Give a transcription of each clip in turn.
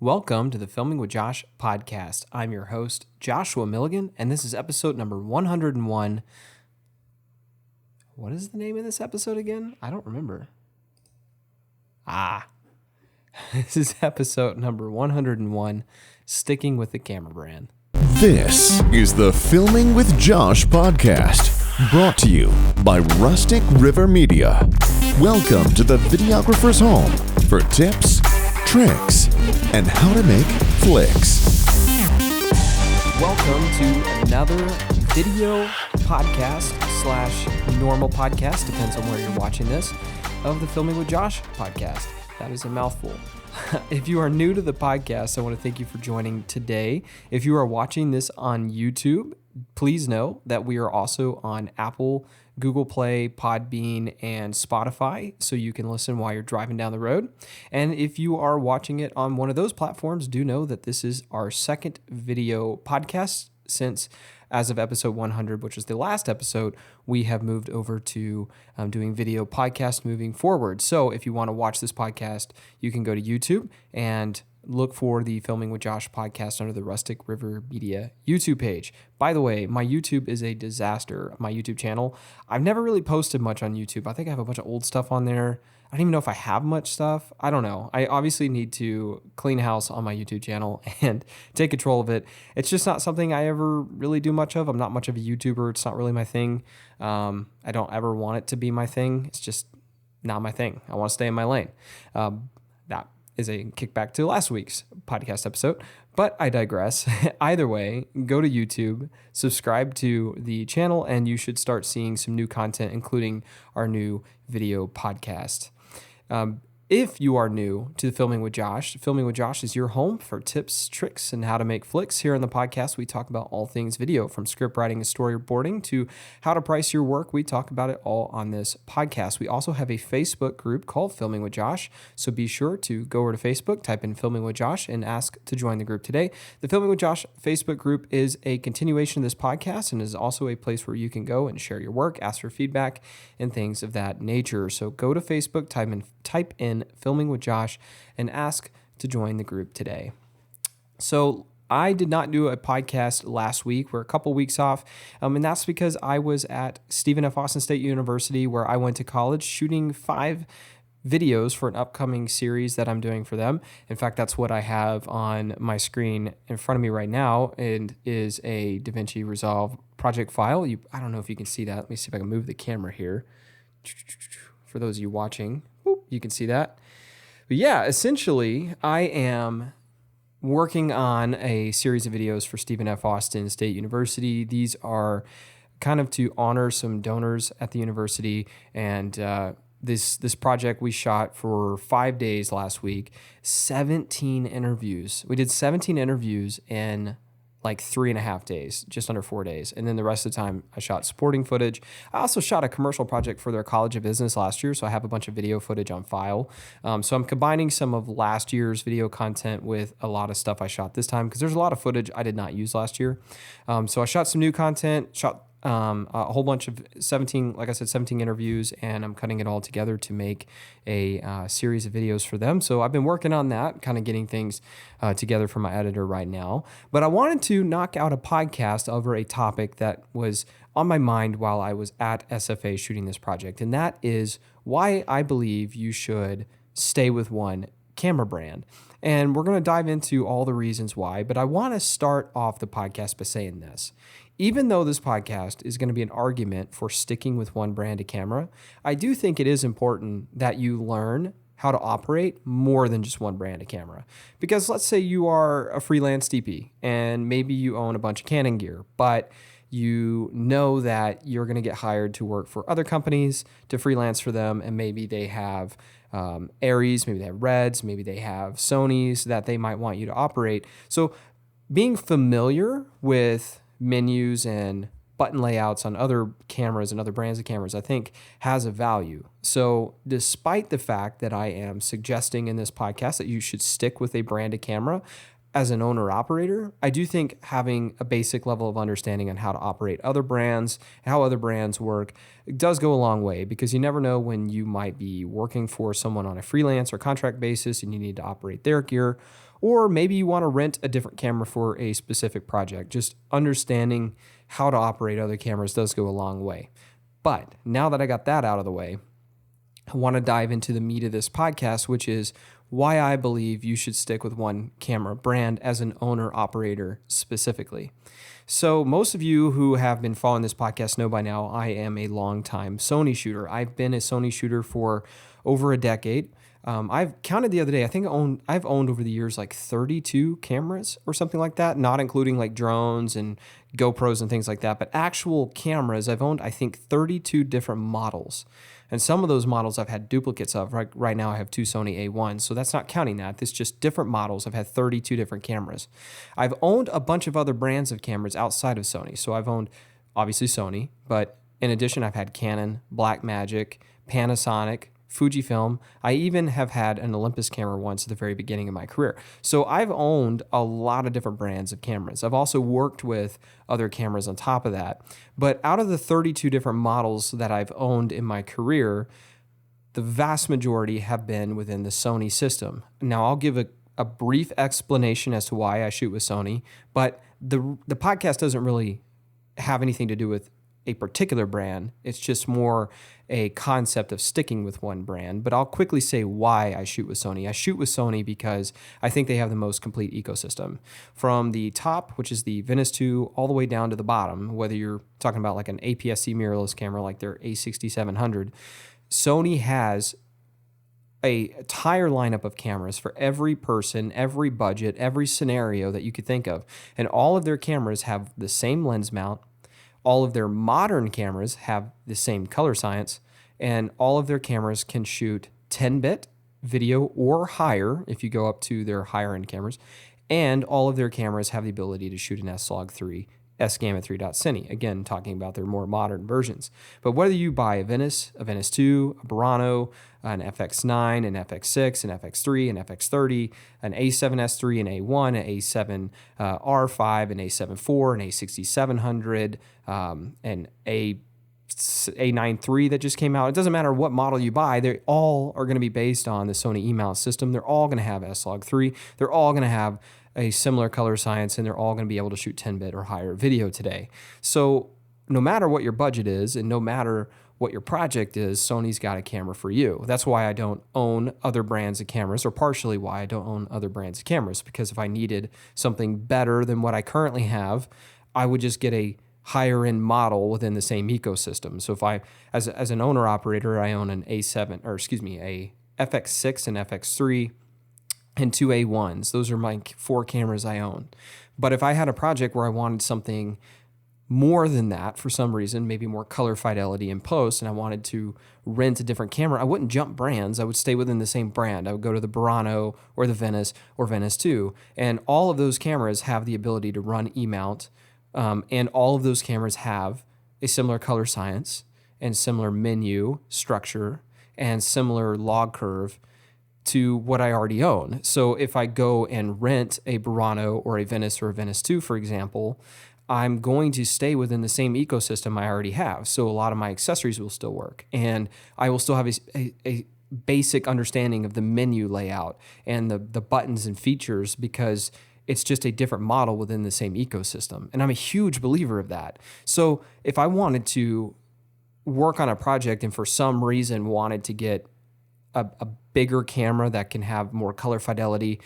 Welcome to the Filming with Josh podcast. I'm your host, Joshua Milligan, and this is episode number 101. What is the name of this episode again? I don't remember. This is episode number 101, Sticking with the Camera Brand. This is the Filming with Josh podcast, brought to you by Rustic River Media. Welcome to the videographer's home for tips, tricks, and how to make flicks. Welcome to another video podcast / normal podcast, depends on where you're watching this, of the Filming with Josh podcast. That is a mouthful. If you are new to the podcast, I want to thank you for joining today. If you are watching this on YouTube, please know that we are also on Apple, Google Play, Podbean, and Spotify, so you can listen while you're driving down the road. And if you are watching it on one of those platforms, do know that this is our second video podcast since, as of episode 100, which is the last episode, we have moved over to doing video podcasts moving forward. So if you want to watch this podcast, you can go to YouTube and look for the Filming with Josh podcast under the Rustic River Media YouTube page. By the way, my YouTube is a disaster, my YouTube channel. I've never really posted much on YouTube. I think I have a bunch of old stuff on there. I don't even know if I have much stuff. I don't know. I obviously need to clean house on my YouTube channel and take control of it. It's just not something I ever really do much of. I'm not much of a YouTuber. It's not really my thing. I don't ever want it to be my thing. It's just not my thing. I want to stay in my lane. That is a kickback to last week's podcast episode, but I digress. Either way, go to YouTube, subscribe to the channel, and you should start seeing some new content, including our new video podcast. If you are new to the Filming with Josh is your home for tips, tricks, and how to make flicks. Here on the podcast, we talk about all things video, from script writing and storyboarding to how to price your work. We talk about it all on this podcast. We also have a Facebook group called Filming with Josh, so be sure to go over to Facebook, type in Filming with Josh, and ask to join the group today. The Filming with Josh Facebook group is a continuation of this podcast and is also a place where you can go and share your work, ask for feedback, and things of that nature. So go to Facebook, type in Filming with Josh, and ask to join the group today. So I did not do a podcast last week. We're a couple weeks off, and that's because I was at Stephen F. Austin State University, where I went to college, shooting 5 videos for an upcoming series that I'm doing for them. In fact, that's what I have on my screen in front of me right now, and is a DaVinci Resolve project file. I don't know if you can see that. Let me see if I can move the camera here. For those of you watching, you can see that. But yeah, essentially, I am working on a series of videos for Stephen F. Austin State University. These are kind of to honor some donors at the university, and this project we shot for 5 days last week, 17 interviews. We did 17 interviews in like 3.5 days, just under 4 days. And then the rest of the time I shot supporting footage. I also shot a commercial project for their College of Business last year, so I have a bunch of video footage on file. So I'm combining some of last year's video content with a lot of stuff I shot this time, because there's a lot of footage I did not use last year. So I shot some new content, shot a whole bunch of 17 interviews, and I'm cutting it all together to make a series of videos for them. So I've been working on that, kind of getting things together for my editor right now. But I wanted to knock out a podcast over a topic that was on my mind while I was at SFA shooting this project, and that is why I believe you should stay with one camera brand. And we're going to dive into all the reasons why, but I want to start off the podcast by saying this. Even though this podcast is going to be an argument for sticking with one brand of camera, I do think it is important that you learn how to operate more than just one brand of camera. Because let's say you are a freelance DP and maybe you own a bunch of Canon gear, but you know that you're going to get hired to work for other companies, to freelance for them, and maybe they have Aries, maybe they have Reds, maybe they have Sonys that they might want you to operate. So being familiar with menus and button layouts on other cameras and other brands of cameras, I think has a value. So despite the fact that I am suggesting in this podcast that you should stick with a brand of camera, as an owner-operator, I do think having a basic level of understanding on how to operate other brands, how other brands work, does go a long way, because you never know when you might be working for someone on a freelance or contract basis and you need to operate their gear, or maybe you want to rent a different camera for a specific project. Just understanding how to operate other cameras does go a long way. But now that I got that out of the way, I want to dive into the meat of this podcast, which is why I believe you should stick with one camera brand as an owner-operator specifically. So most of you who have been following this podcast know by now I am a longtime Sony shooter. I've been a Sony shooter for over a decade. I've counted the other day, I think I've owned over the years like 32 cameras or something like that, not including like drones and GoPros and things like that, but actual cameras. I've owned, I think, 32 different models. And some of those models I've had duplicates of. Right now I have 2 Sony A1s, so that's not counting that. It's just different models. I've had 32 different cameras. I've owned a bunch of other brands of cameras outside of Sony. So I've owned, obviously, Sony, but in addition, I've had Canon, Blackmagic, Panasonic, Fujifilm. I even have had an Olympus camera once at the very beginning of my career. So I've owned a lot of different brands of cameras. I've also worked with other cameras on top of that. But out of the 32 different models that I've owned in my career, the vast majority have been within the Sony system. Now, I'll give a brief explanation as to why I shoot with Sony, but the podcast doesn't really have anything to do with a particular brand. It's just more a concept of sticking with one brand. But I'll quickly say why I shoot with Sony. I shoot with Sony because I think they have the most complete ecosystem. From the top, which is the Venice 2, all the way down to the bottom, whether you're talking about like an APS-C mirrorless camera like their A6700, Sony has a entire lineup of cameras for every person, every budget, every scenario that you could think of. And all of their cameras have the same lens mount. All of their modern cameras have the same color science, and all of their cameras can shoot 10-bit video or higher if you go up to their higher-end cameras, and all of their cameras have the ability to shoot an S-Log3, S-Gamma 3.Cine, again, talking about their more modern versions. But whether you buy a Venice 2, a Burano, an FX9, an FX6, an FX3, an FX30, an A7S3, an A1, an A7 R5, an A7 IV, an A6700, an A9 III that just came out. It doesn't matter what model you buy, they all are going to be based on the Sony E-mount system. They're all going to have S-Log3. They're all going to have a similar color science, and they're all going to be able to shoot 10-bit or higher video today. So no matter what your budget is and no matter what your project is, Sony's got a camera for you. That's why I don't own other brands of cameras, or partially why I don't own other brands of cameras, because if I needed something better than what I currently have, I would just get a higher end model within the same ecosystem. So if I, as an owner operator, I own an a FX6 and FX3, and 2 A1s. Those are my 4 cameras I own. But if I had a project where I wanted something more than that for some reason, maybe more color fidelity in post, and I wanted to rent a different camera, I wouldn't jump brands. I would stay within the same brand. I would go to the Burano or the Venice or Venice 2. And all of those cameras have the ability to run E-mount, and all of those cameras have a similar color science and similar menu structure and similar log curve to what I already own. So if I go and rent a Burano or a Venice 2, for example, I'm going to stay within the same ecosystem I already have. So a lot of my accessories will still work, and I will still have a basic understanding of the menu layout and the buttons and features, because it's just a different model within the same ecosystem. And I'm a huge believer of that. So if I wanted to work on a project and for some reason wanted to get a bigger camera that can have more color fidelity,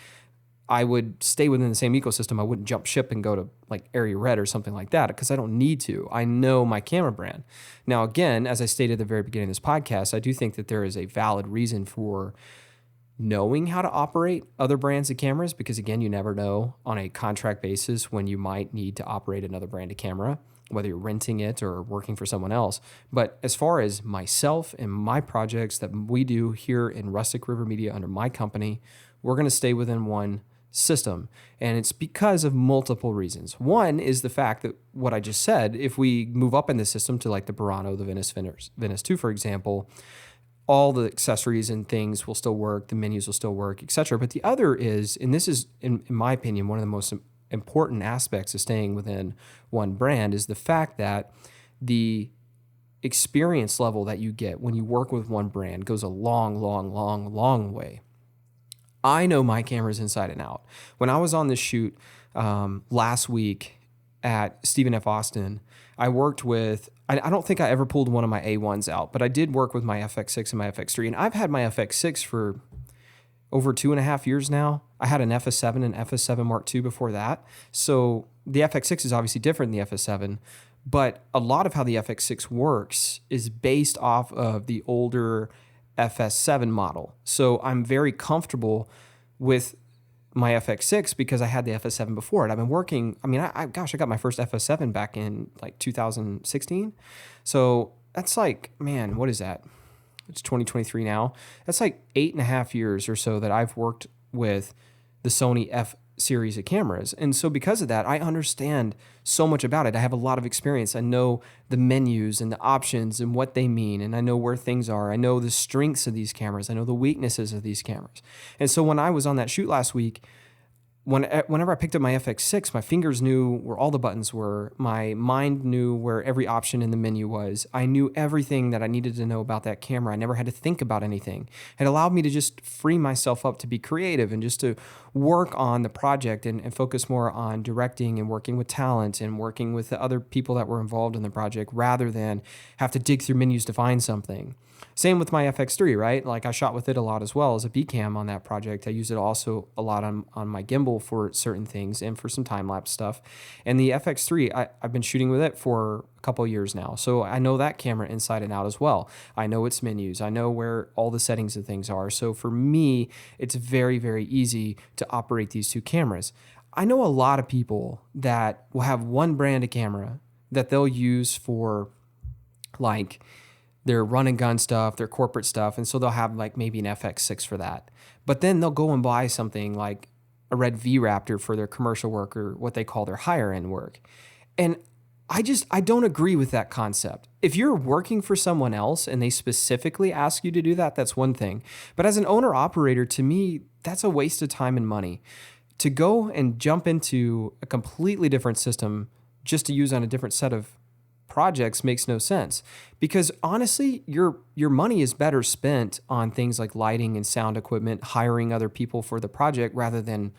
I would stay within the same ecosystem. I wouldn't jump ship and go to like Area Red or something like that, because I don't need to. I know my camera brand. Now, again, as I stated at the very beginning of this podcast, I do think that there is a valid reason for knowing how to operate other brands of cameras, because again, you never know on a contract basis when you might need to operate another brand of camera, whether you're renting it or working for someone else. But as far as myself and my projects that we do here in Rustic River Media under my company, we're going to stay within one system. And it's because of multiple reasons. One is the fact that what I just said, if we move up in the system to like the Burano, the Venice 2, for example, all the accessories and things will still work, the menus will still work, etc. But the other is, and this is, in my opinion, one of the most important aspects of staying within one brand, is the fact that the experience level that you get when you work with one brand goes a long, long, long, long way. I know my cameras inside and out. When I was on this shoot last week at Stephen F. Austin, I worked with, I don't think I ever pulled one of my A1s out, but I did work with my FX6 and my FX3. And I've had my FX6 for over 2.5 years now. I had an FS7 and FS7 Mark II before that. So the FX6 is obviously different than the FS7, but a lot of how the FX6 works is based off of the older FS7 model. So I'm very comfortable with my FX6 because I had the FS7 before it. I've been working, I got my first FS7 back in like 2016. So that's like, man, what is that? It's 2023 now. That's like 8.5 years or so that I've worked with the Sony F series of cameras. And so because of that, I understand so much about it. I have a lot of experience. I know the menus and the options and what they mean. And I know where things are. I know the strengths of these cameras. I know the weaknesses of these cameras. And so when I was on that shoot last week, whenever I picked up my FX6, my fingers knew where all the buttons were. My mind knew where every option in the menu was. I knew everything that I needed to know about that camera. I never had to think about anything. It allowed me to just free myself up to be creative and just to work on the project and focus more on directing and working with talent and working with the other people that were involved in the project rather than have to dig through menus to find something. Same with my FX3, right? Like I shot with it a lot as well as a B cam on that project. I use it also a lot on my gimbal for certain things and for some time-lapse stuff. And the FX3, I've been shooting with it for a couple of years now. So I know that camera inside and out as well. I know its menus. I know where all the settings of things are. So for me, it's very, very easy to operate these two cameras. I know a lot of people that will have one brand of camera that they'll use for like their run and gun stuff, their corporate stuff. And so they'll have like maybe an FX6 for that. But then they'll go and buy something like a Red V Raptor for their commercial work or what they call their higher end work. And I don't agree with that concept. If you're working for someone else and they specifically ask you to do that, that's one thing. But as an owner operator, to me, that's a waste of time and money. To go and jump into a completely different system just to use on a different set of projects makes no sense, because honestly, your money is better spent on things like lighting and sound equipment, hiring other people for the project rather than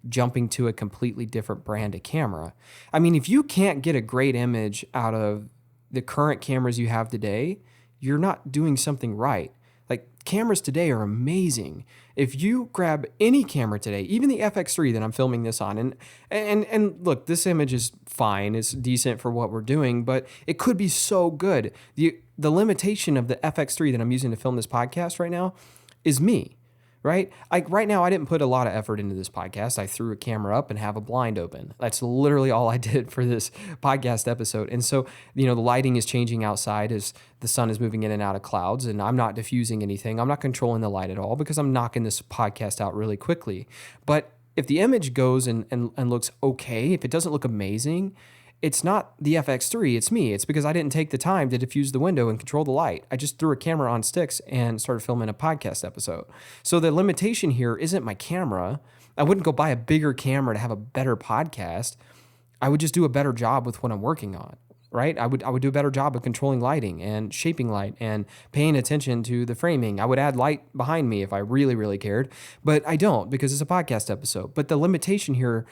jumping to a completely different brand of camera. I mean, if you can't get a great image out of the current cameras you have today, you're not doing something right. Like cameras today are amazing. If you grab any camera today, even the FX3 that I'm filming this on, and look, this image is fine. It's decent for what we're doing, but it could be so good. The limitation of the FX3 that I'm using to film this podcast right now is me, right? Right now, I didn't put a lot of effort into this podcast. I threw a camera up and have a blind open. That's literally all I did for this podcast episode. And so, the lighting is changing outside as the sun is moving in and out of clouds, and I'm not diffusing anything. I'm not controlling the light at all because I'm knocking this podcast out really quickly. But if the image goes and looks okay, if it doesn't look amazing, it's not the FX3, it's me. It's because I didn't take the time to diffuse the window and control the light. I just threw a camera on sticks and started filming a podcast episode. So the limitation here isn't my camera. I wouldn't go buy a bigger camera to have a better podcast. I would just do a better job with what I'm working on, right? I would do a better job of controlling lighting and shaping light and paying attention to the framing. I would add light behind me if I really, really cared, but I don't because it's a podcast episode. But the limitation here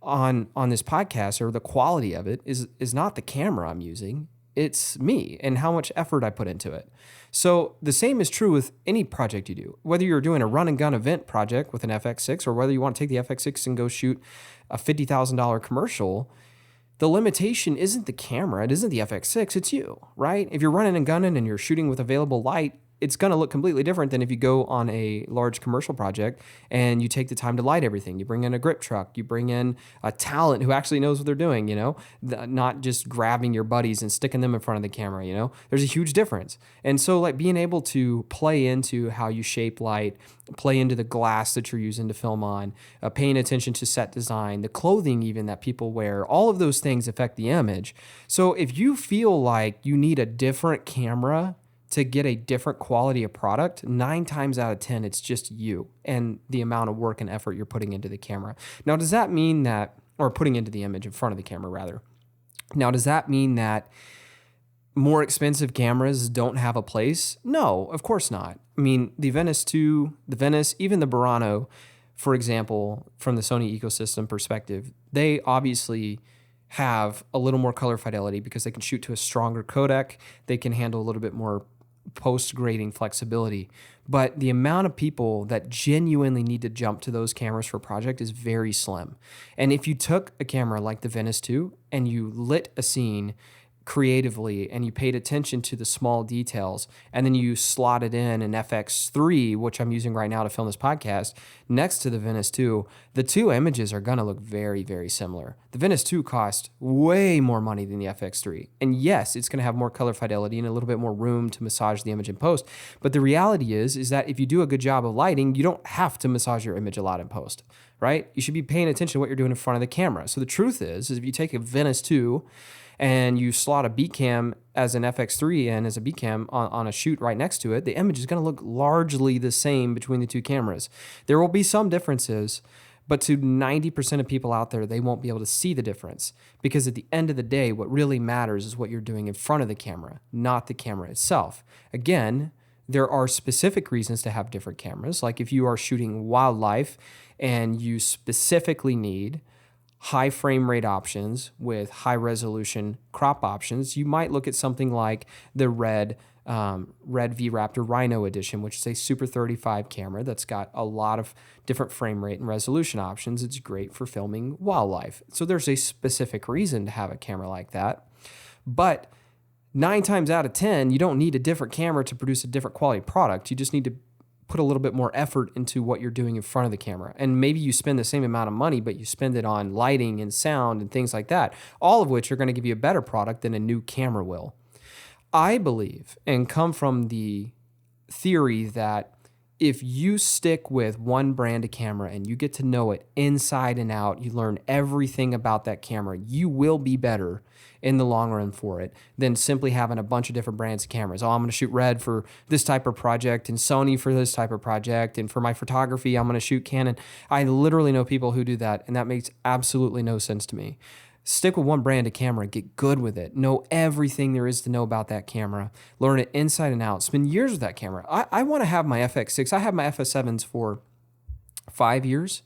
on this podcast, or the quality of it, is not the camera I'm using. It's me and how much effort I put into it. So the same is true with any project you do. Whether you're doing a run and gun event project with an FX6 or whether you want to take the FX6 and go shoot a $50,000 commercial, the limitation isn't the camera, it isn't the FX6, it's you, right? If you're running and gunning and you're shooting with available light, it's going to look completely different than if you go on a large commercial project and you take the time to light everything. You bring in a grip truck, you bring in a talent who actually knows what they're doing, not just grabbing your buddies and sticking them in front of the camera, There's a huge difference. And so like being able to play into how you shape light, play into the glass that you're using to film on, paying attention to set design, the clothing even that people wear, all of those things affect the image. So if you feel like you need a different camera to get a different quality of product, 9 times out of 10, it's just you and the amount of work and effort you're putting into the camera. Now, does that mean that, or putting into the image in front of the camera rather. Now, does that mean that more expensive cameras don't have a place? No, of course not. I mean, the Venice 2, the Venice, even the Burano, for example, from the Sony ecosystem perspective, they obviously have a little more color fidelity because they can shoot to a stronger codec. They can handle a little bit more post-grading flexibility. But the amount of people that genuinely need to jump to those cameras for a project is very slim. And if you took a camera like the Venice 2 and you lit a scene creatively and you paid attention to the small details and then you slotted in an FX3, which I'm using right now to film this podcast, next to the Venice 2, the two images are going to look very, very similar. The Venice 2 cost way more money than the FX3. And yes, it's going to have more color fidelity and a little bit more room to massage the image in post. But the reality is that if you do a good job of lighting, you don't have to massage your image a lot in post, right? You should be paying attention to what you're doing in front of the camera. So the truth is if you take a Venice 2 and you slot a beat cam as an FX3 and as a beat cam on a shoot right next to it, the image is going to look largely the same between the two cameras. There will be some differences, but to 90% of people out there, they won't be able to see the difference because at the end of the day, what really matters is what you're doing in front of the camera, not the camera itself. Again, there are specific reasons to have different cameras. Like if you are shooting wildlife and you specifically need high frame rate options with high resolution crop options, you might look at something like the Red V-Raptor Rhino Edition, which is a Super 35 camera that's got a lot of different frame rate and resolution options. It's great for filming wildlife. So there's a specific reason to have a camera like that. But 9 times out of 10, you don't need a different camera to produce a different quality product. You just need to put a little bit more effort into what you're doing in front of the camera. And maybe you spend the same amount of money, but you spend it on lighting and sound and things like that, all of which are going to give you a better product than a new camera will. I believe and come from the theory that if you stick with one brand of camera and you get to know it inside and out, you learn everything about that camera, you will be better in the long run for it than simply having a bunch of different brands of cameras. Oh, I'm going to shoot Red for this type of project and Sony for this type of project. And for my photography, I'm going to shoot Canon. I literally know people who do that, and that makes absolutely no sense to me. Stick with one brand of camera, get good with it, know everything there is to know about that camera, learn it inside and out, spend years with that camera. I want to have my FX6. I have my FS7s for 5 years.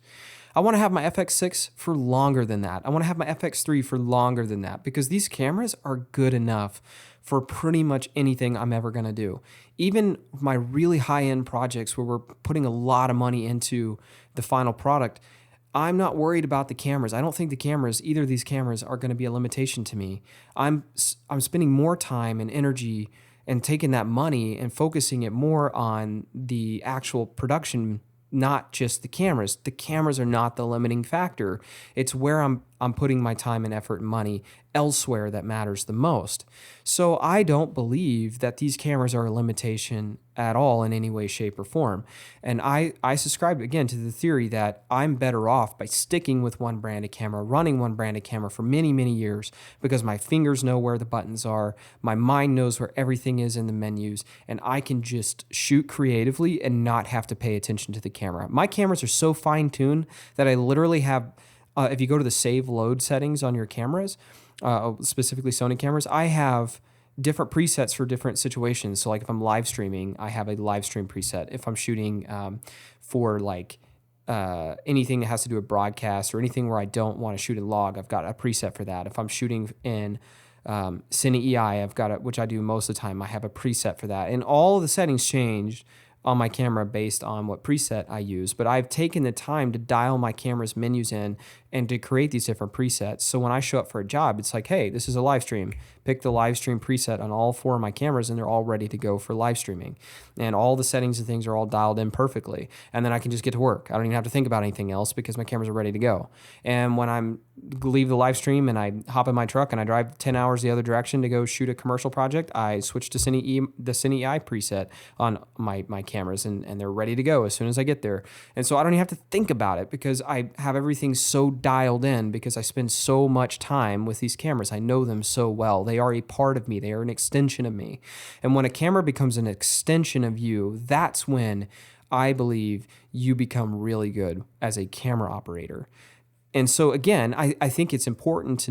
I want to have my FX6 for longer than that. I want to have my FX3 for longer than that because these cameras are good enough for pretty much anything I'm ever going to do. Even my really high-end projects where we're putting a lot of money into the final product, I'm not worried about the cameras. I don't think either of these cameras are going to be a limitation to me. I'm spending more time and energy and taking that money and focusing it more on the actual production, not just the cameras. The cameras are not the limiting factor. It's where I'm putting my time and effort and money elsewhere that matters the most. So I don't believe that these cameras are a limitation at all in any way, shape, or form. And I subscribe, again, to the theory that I'm better off by sticking with one brand of camera, running one brand of camera for many, many years because my fingers know where the buttons are, my mind knows where everything is in the menus, and I can just shoot creatively and not have to pay attention to the camera. My cameras are so fine-tuned that I literally have, if you go to the save load settings on your cameras, specifically Sony cameras, I have different presets for different situations. So like if I'm live streaming, I have a live stream preset. If I'm shooting for like anything that has to do with broadcast or anything where I don't want to shoot in log, I've got a preset for that. If I'm shooting in Cine EI, I've got which I do most of the time, I have a preset for that. And all of the settings changed on my camera based on what preset I use. But I've taken the time to dial my camera's menus in and to create these different presets. So when I show up for a job, it's like, hey, this is a live stream. Pick the live stream preset on all 4 of my cameras and they're all ready to go for live streaming. And all the settings and things are all dialed in perfectly. And then I can just get to work. I don't even have to think about anything else because my cameras are ready to go. And when I'm leave the live stream and I hop in my truck and I drive 10 hours the other direction to go shoot a commercial project, I switch to the Cine EI preset on my cameras and they're ready to go as soon as I get there. And so I don't even have to think about it because I have everything so dialed in because I spend so much time with these cameras. I know them so well. They are a part of me. They are an extension of me. And when a camera becomes an extension of you, that's when I believe you become really good as a camera operator. And so again, I think it's important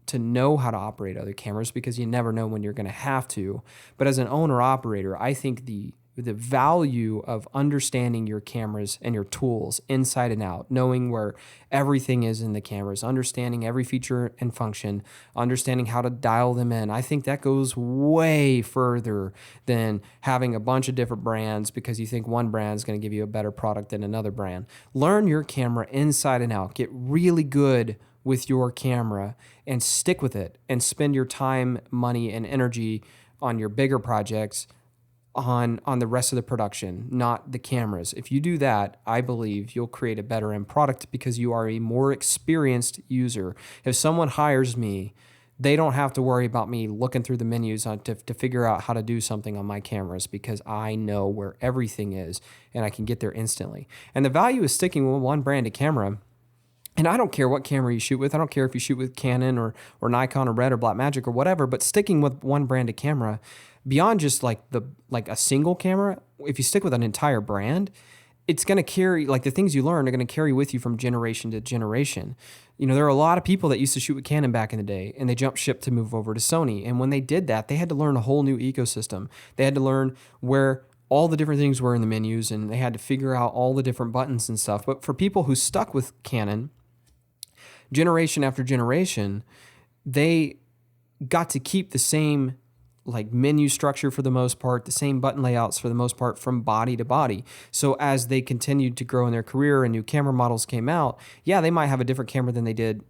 to know how to operate other cameras because you never know when you're going to have to. But as an owner operator, I think the the value of understanding your cameras and your tools inside and out, knowing where everything is in the cameras, understanding every feature and function, understanding how to dial them in. I think that goes way further than having a bunch of different brands because you think one brand is going to give you a better product than another brand. Learn your camera inside and out. Get really good with your camera and stick with it and spend your time, money, and energy on your bigger projects on the rest of the production, not the cameras. If you do that, I believe you'll create a better end product because you are a more experienced user. If someone hires me, they don't have to worry about me looking through the menus to figure out how to do something on my cameras because I know where everything is and I can get there instantly. And the value is sticking with one brand of camera. And I don't care what camera you shoot with. I don't care if you shoot with Canon or Nikon or Red or Blackmagic or whatever, but sticking with one brand of camera beyond just like a single camera, if you stick with an entire brand, it's going to carry, like the things you learn are going to carry with you from generation to generation. You know, there are a lot of people that used to shoot with Canon back in the day and they jumped ship to move over to Sony. And when they did that, they had to learn a whole new ecosystem. They had to learn where all the different things were in the menus and they had to figure out all the different buttons and stuff. But for people who stuck with Canon, generation after generation, they got to keep the same like menu structure for the most part, the same button layouts for the most part from body to body. So as they continued to grow in their career and new camera models came out, yeah, they might have a different camera than they did,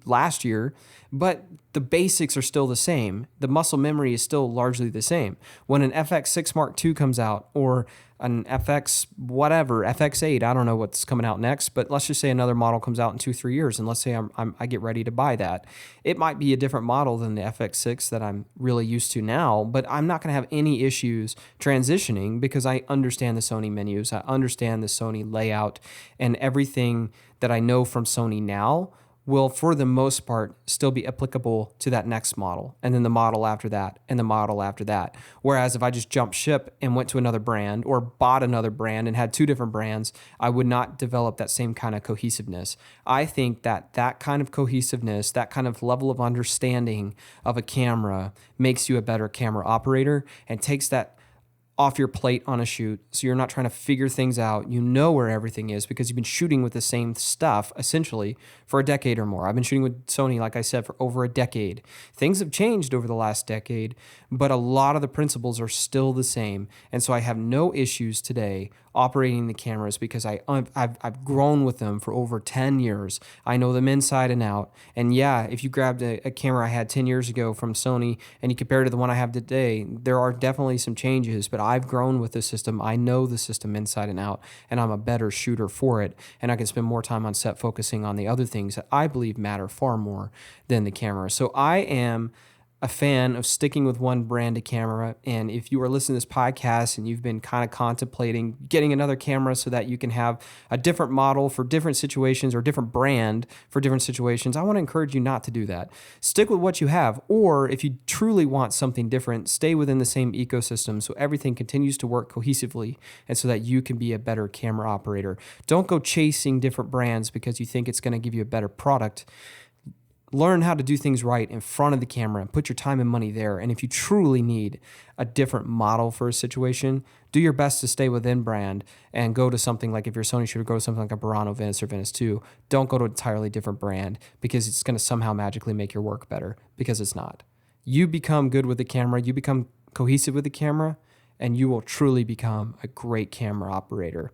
last year, but the basics are still the same. The muscle memory is still largely the same. When an FX6 Mark II comes out or an FX8, I don't know what's coming out next, but let's just say another model comes out in 2-3 years, and let's say I get ready to buy that. It might be a different model than the FX6 that I'm really used to now, but I'm not going to have any issues transitioning because I understand the Sony menus, I understand the Sony layout, and everything that I know from Sony now will, for the most part, still be applicable to that next model, and then the model after that, and the model after that. Whereas if I just jumped ship and went to another brand or bought another brand and had two different brands, I would not develop that same kind of cohesiveness. I think that kind of cohesiveness, that kind of level of understanding of a camera makes you a better camera operator and takes that off your plate on a shoot, so you're not trying to figure things out. You know where everything is because you've been shooting with the same stuff essentially for a decade or more. I've been shooting with Sony, like I said, for over a decade. Things have changed over the last decade, but a lot of the principles are still the same. And so I have no issues today operating the cameras because I've grown with them for over 10 years. I know them inside and out. And yeah, if you grabbed a camera I had 10 years ago from Sony and you compare it to the one I have today, there are definitely some changes, but I've grown with the system. I know the system inside and out, and I'm a better shooter for it. And I can spend more time on set focusing on the other things that I believe matter far more than the camera. So I am a fan of sticking with one brand of camera. And if you are listening to this podcast and you've been kind of contemplating getting another camera so that you can have a different model for different situations or different brand for different situations, I want to encourage you not to do that. Stick with what you have. Or if you truly want something different, stay within the same ecosystem so everything continues to work cohesively and so that you can be a better camera operator. Don't go chasing different brands because you think it's going to give you a better product. Learn how to do things right in front of the camera and put your time and money there. And if you truly need a different model for a situation, do your best to stay within brand and go to something like, if you're a Sony shooter, go to something like a Burano Venice or Venice 2. Don't go to an entirely different brand because it's going to somehow magically make your work better, because it's not. You become good with the camera, you become cohesive with the camera, and you will truly become a great camera operator.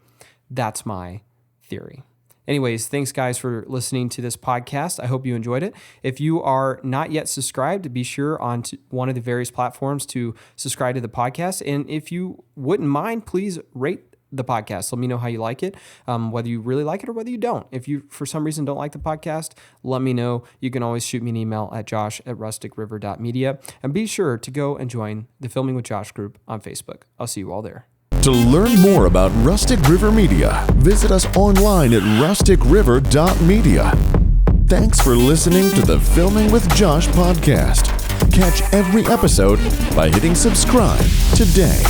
That's my theory. Anyways, thanks guys for listening to this podcast. I hope you enjoyed it. If you are not yet subscribed, be sure on one of the various platforms to subscribe to the podcast. And if you wouldn't mind, please rate the podcast. Let me know how you like it, whether you really like it or whether you don't. If you, for some reason, don't like the podcast, let me know. You can always shoot me an email at josh@rusticriver.media. And be sure to go and join the Filming with Josh group on Facebook. I'll see you all there. To learn more about Rustic River Media, visit us online at rusticriver.media. Thanks for listening to the Filming with Josh podcast. Catch every episode by hitting subscribe today.